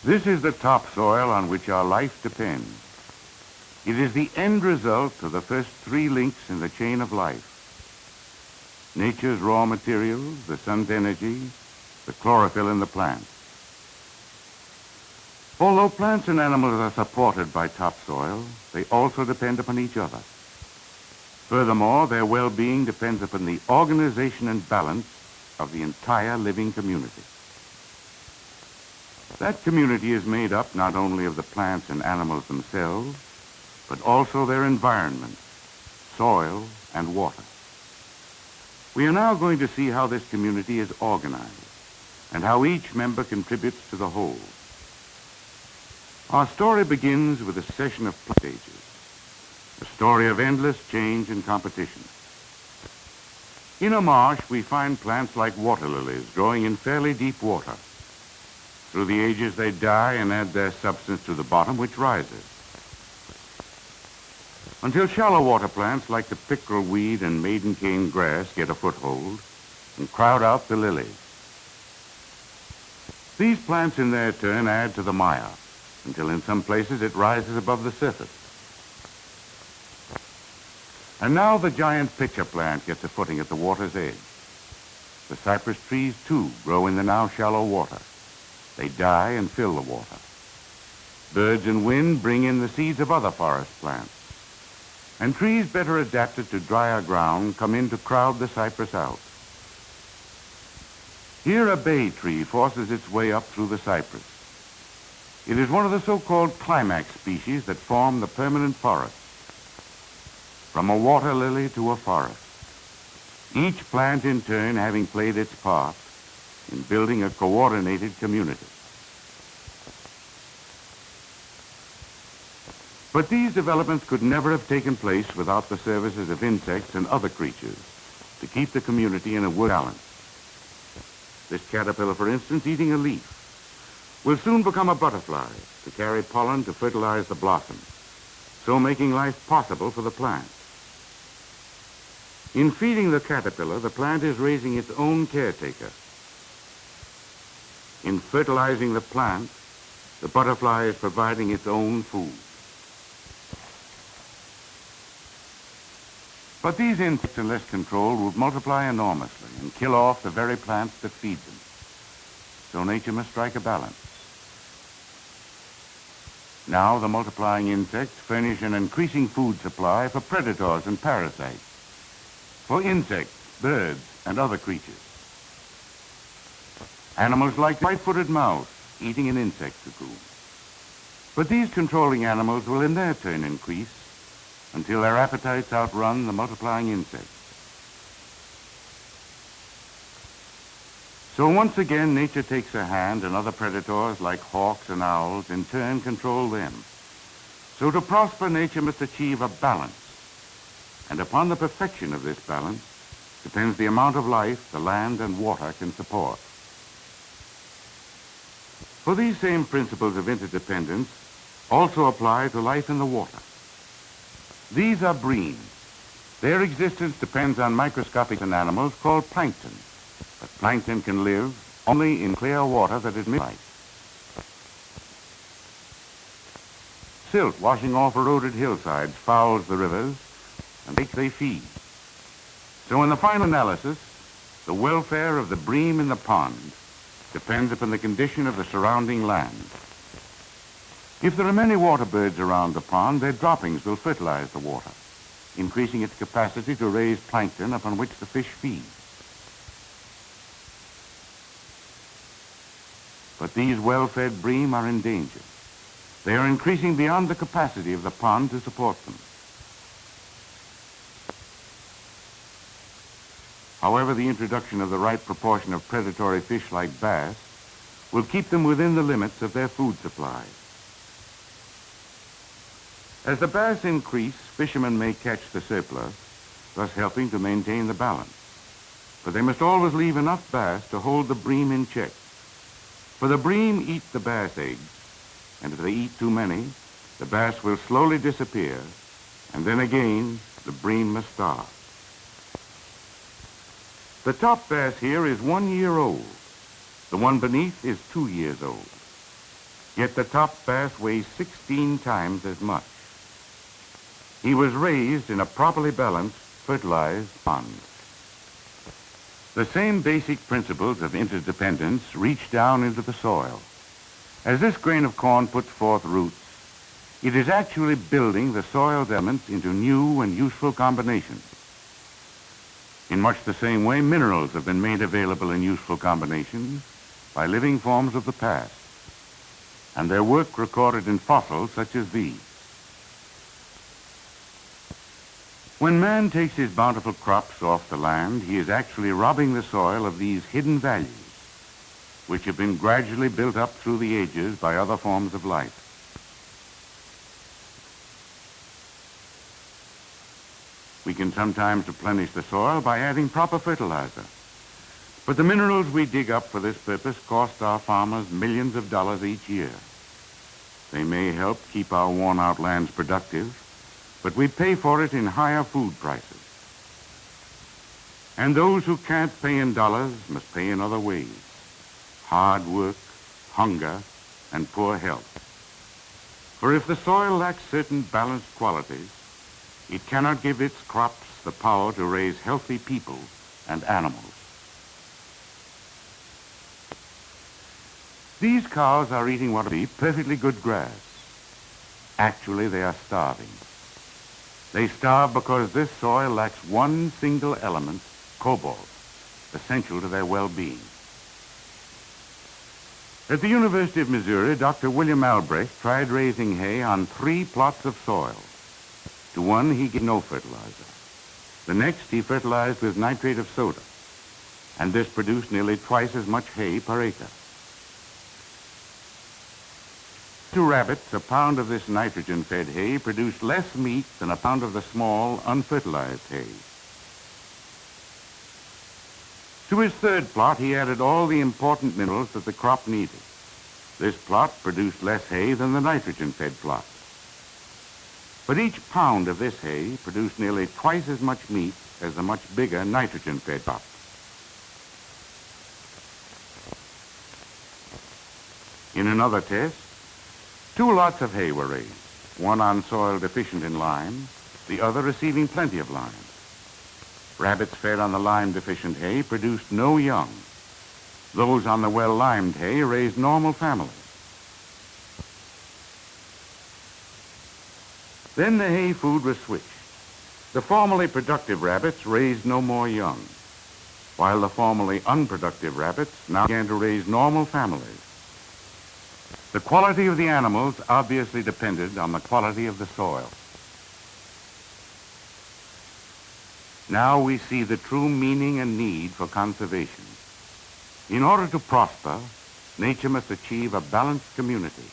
This is the topsoil on which our life depends. It is the end result of the first three links in the chain of life. Nature's raw materials, the sun's energy, the chlorophyll in the plant. Although plants and animals are supported by topsoil, they also depend upon each other. Furthermore, their well-being depends upon the organization and balance of the entire living community. That community is made up not only of the plants and animals themselves, but also their environment, soil, and water. We are now going to see how this community is organized and how each member contributes to the whole. Our story begins with a succession of plant stages, a story of endless change and competition. In a marsh, we find plants like water lilies growing in fairly deep water. Through the ages, they die and add their substance to the bottom, which rises, until shallow water plants like the pickerel weed and maiden cane grass get a foothold and crowd out the lilies. These plants in their turn add to the mire until in some places it rises above the surface. And now the giant pitcher plant gets a footing at the water's edge. The cypress trees, too, grow in the now shallow water. They die and fill the water. Birds and wind bring in the seeds of other forest plants. And trees better adapted to drier ground come in to crowd the cypress out. Here a bay tree forces its way up through the cypress. It is one of the so-called climax species that form the permanent forest. From a water lily to a forest, each plant in turn having played its part in building a coordinated community. But these developments could never have taken place without the services of insects and other creatures to keep the community in a good balance. This caterpillar, for instance, eating a leaf, will soon become a butterfly to carry pollen to fertilize the blossom, so making life possible for the plant. In feeding the caterpillar, the plant is raising its own caretaker. In fertilizing the plant, the butterfly is providing its own food. But these insects, unless controlled, will multiply enormously and kill off the very plants that feed them. So nature must strike a balance. Now the multiplying insects furnish an increasing food supply for predators and parasites, for insects, birds, and other creatures. Animals like the white-footed mouse eating an insect cocoon. But these controlling animals will in their turn increase until their appetites outrun the multiplying insects. So once again, nature takes a hand, and other predators like hawks and owls in turn control them. So to prosper, nature must achieve a balance. And upon the perfection of this balance depends the amount of life the land and water can support. For these same principles of interdependence also apply to life in the water. These are breams. Their existence depends on microscopic animals called plankton. But plankton can live only in clear water that admits life. Silt washing off eroded hillsides fouls the rivers and they feed. So in the final analysis, the welfare of the bream in the pond depends upon the condition of the surrounding land. If there are many water birds around the pond, their droppings will fertilize the water, increasing its capacity to raise plankton upon which the fish feed. But these well-fed bream are in danger. They are increasing beyond the capacity of the pond to support them. However, the introduction of the right proportion of predatory fish like bass will keep them within the limits of their food supply. As the bass increase, fishermen may catch the surplus, thus helping to maintain the balance. But they must always leave enough bass to hold the bream in check. For the bream eat the bass eggs, and if they eat too many, the bass will slowly disappear, and then again, the bream must starve. The top bass here is 1 year old. The one beneath is 2 years old. Yet the top bass weighs 16 times as much. He was raised in a properly balanced, fertilized pond. The same basic principles of interdependence reach down into the soil. As this grain of corn puts forth roots, it is actually building the soil's elements into new and useful combinations. In much the same way, minerals have been made available in useful combinations by living forms of the past, and their work recorded in fossils such as these. When man takes his bountiful crops off the land, he is actually robbing the soil of these hidden values, which have been gradually built up through the ages by other forms of life. We can sometimes replenish the soil by adding proper fertilizer. But the minerals we dig up for this purpose cost our farmers millions of dollars each year. They may help keep our worn-out lands productive, but we pay for it in higher food prices. And those who can't pay in dollars must pay in other ways: hard work, hunger, and poor health. For if the soil lacks certain balanced qualities, it cannot give its crops the power to raise healthy people and animals. These cows are eating what would be perfectly good grass. Actually, they are starving. They starve because this soil lacks one single element, cobalt, essential to their well-being. At the University of Missouri, Dr. William Albrecht tried raising hay on 3 plots of soil. To one, he gave no fertilizer. The next, he fertilized with nitrate of soda, and this produced nearly twice as much hay per acre. To rabbits, a pound of this nitrogen-fed hay produced less meat than a pound of the small, unfertilized hay. To his third plot, he added all the important minerals that the crop needed. This plot produced less hay than the nitrogen-fed plot. But each pound of this hay produced nearly twice as much meat as the much bigger nitrogen-fed plot. In another test, 2 lots of hay were raised, one on soil deficient in lime, the other receiving plenty of lime. Rabbits fed on the lime-deficient hay produced no young. Those on the well-limed hay raised normal families. Then the hay food was switched. The formerly productive rabbits raised no more young, while the formerly unproductive rabbits now began to raise normal families. The quality of the animals obviously depended on the quality of the soil. Now we see the true meaning and need for conservation. In order to prosper, nature must achieve a balanced community,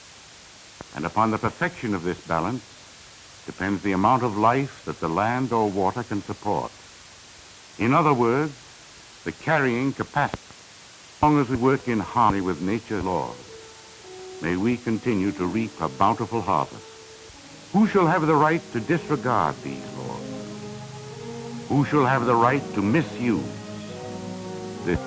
and upon the perfection of this balance depends the amount of life that the land or water can support. In other words, the carrying capacity. As long as we work in harmony with nature's laws, may we continue to reap a bountiful harvest. Who shall have the right to disregard these laws? Who shall have the right to misuse this?